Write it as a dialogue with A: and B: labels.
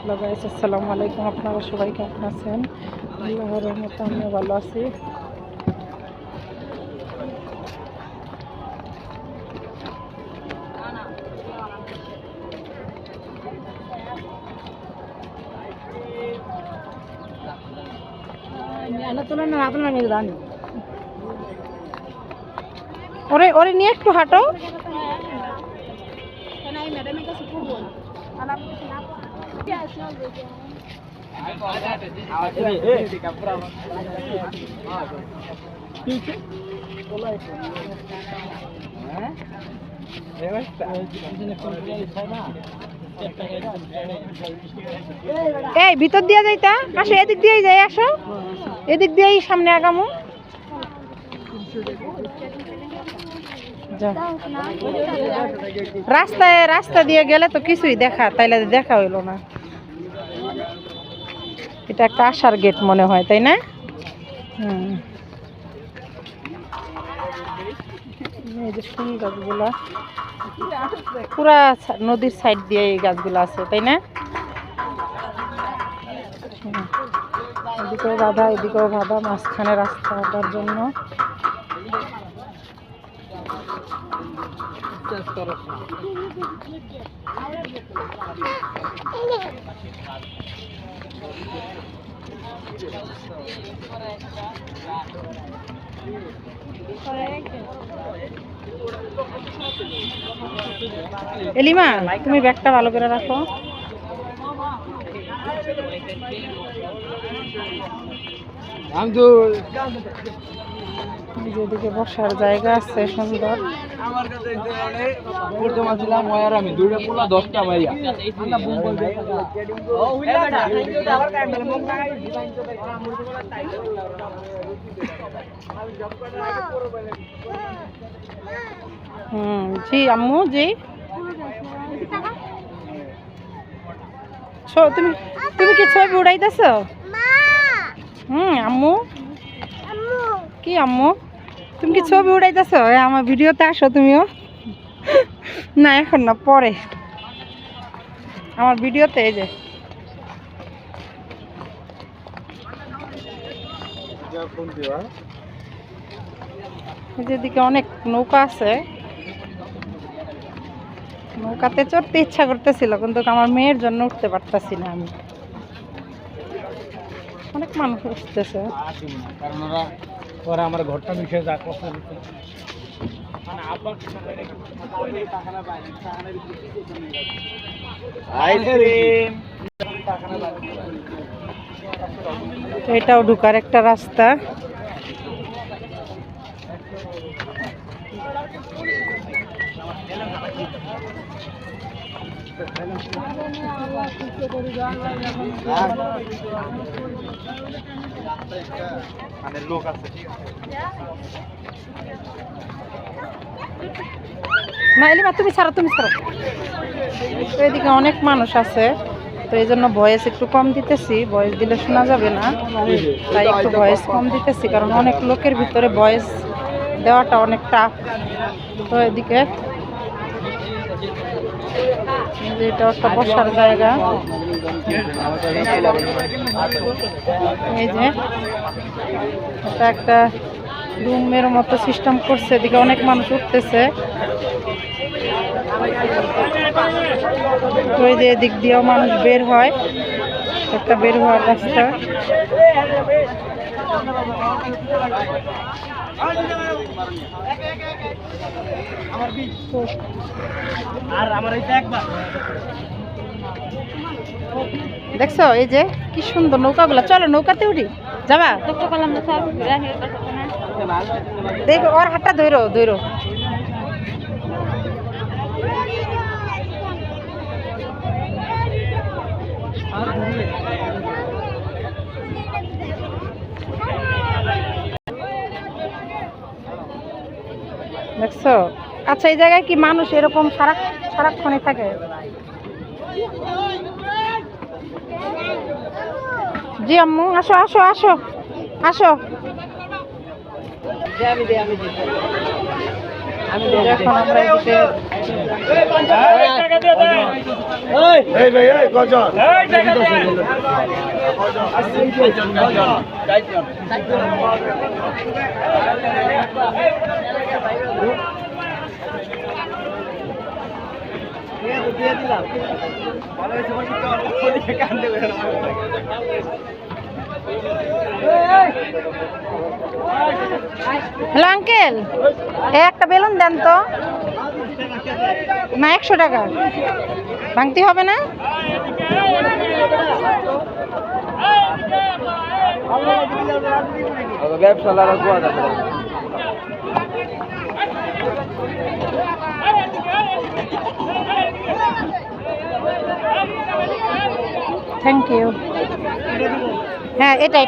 A: Hello guys, আসসালামু আলাইকুম। আপনারা সবাই কেমন আছেন? আল্লাহর রহমতে আমিও ভালো আছি। ওরে ওরে নিয়ে একটু হাঁটো। এই ভিতর দিয়ে যাইতা, আসো এদিক দিয়েই যাই, আসো এদিক দিয়েই সামনে আগামু। রাস্তা দিয়ে গেলে তো কিছুই তাইলে দেখা হইলো না। এটা একটা আসার গেট মনে হয়, তাই না? এই যে ফুল গাছগুলা পুরা নদীর সাইড দিয়ে এই গাছগুলো আছে, তাই না? এদিকেও বাধা, এদিকেও বাধা, মাঝখানে রাস্তা হাঁটার জন্য। এলিমা, তুমি ব্যাগটা ভালো করে রাখো। যেদিকে বসার জায়গা আছে সুন্দর। জি আম্মু, জি তুমি তুমি কি ছবি উড়াইতেছ? আম্মু কি আম্মু, তুমি কি ছবি উড়াইতেছ? আমার ভিডিওতে আসো তুমিও। না এখন না, পরে আমার ভিডিওতে। এই যে যেদিকে অনেক নৌকা আছে, নৌকাতে চড়তে ইচ্ছা করতেছিল, কিন্তু আমার মেয়ের জন্য উঠতে পারতাছি না আমি। অনেক মানুষ উঠতেছে,
B: কারণ ওরা আমার ঘরটা বিষয়ে যা কষ্ট
A: এটাও ঢুকার একটা রাস্তা।
B: লোক আছে,
A: না এলিমা তুমি ছাড়ো, তুমি ছাড়ো। তো এদিকে অনেক মানুষ আছে, তো এই জন্য ভয়েস একটু কম দিতেছি। ভয়েস দিলে শোনা যাবে না, তাই একটু ভয়েস কম দিতেছি, কারণ অনেক লোকের ভিতরে ভয়েস দেওয়াটা অনেক টাফ। তো এদিকে এটা একটা বসার জায়গা। এই যে এটা একটা রুমের মতো সিস্টেম করছে, এদিকে অনেক মানুষ উঠতেছে। ওই যে এদিক দিয়েও মানুষ বের হয়, একটা বের হওয়ার রাস্তা। দেখছো এই যে কি সুন্দর নৌকাগুলা। চলো নৌকাতে উঠি, যাবা? দেখো ওর হাতটা ধরো ধরো। দেখছো? আচ্ছা, এই জায়গায় কি মানুষ এরকম সারাক্ষণই থাকে? জি আম্মু, আসো আসো আসো আসো। এখন আমরা এদিকে
C: এই ভাই এই কজন
A: হ্যালো আঙ্কেল, একটা বেলুন দেন তো না, 100 টাকা ভাঙতি হবে না? Thank you. হ্যাঁ, এটা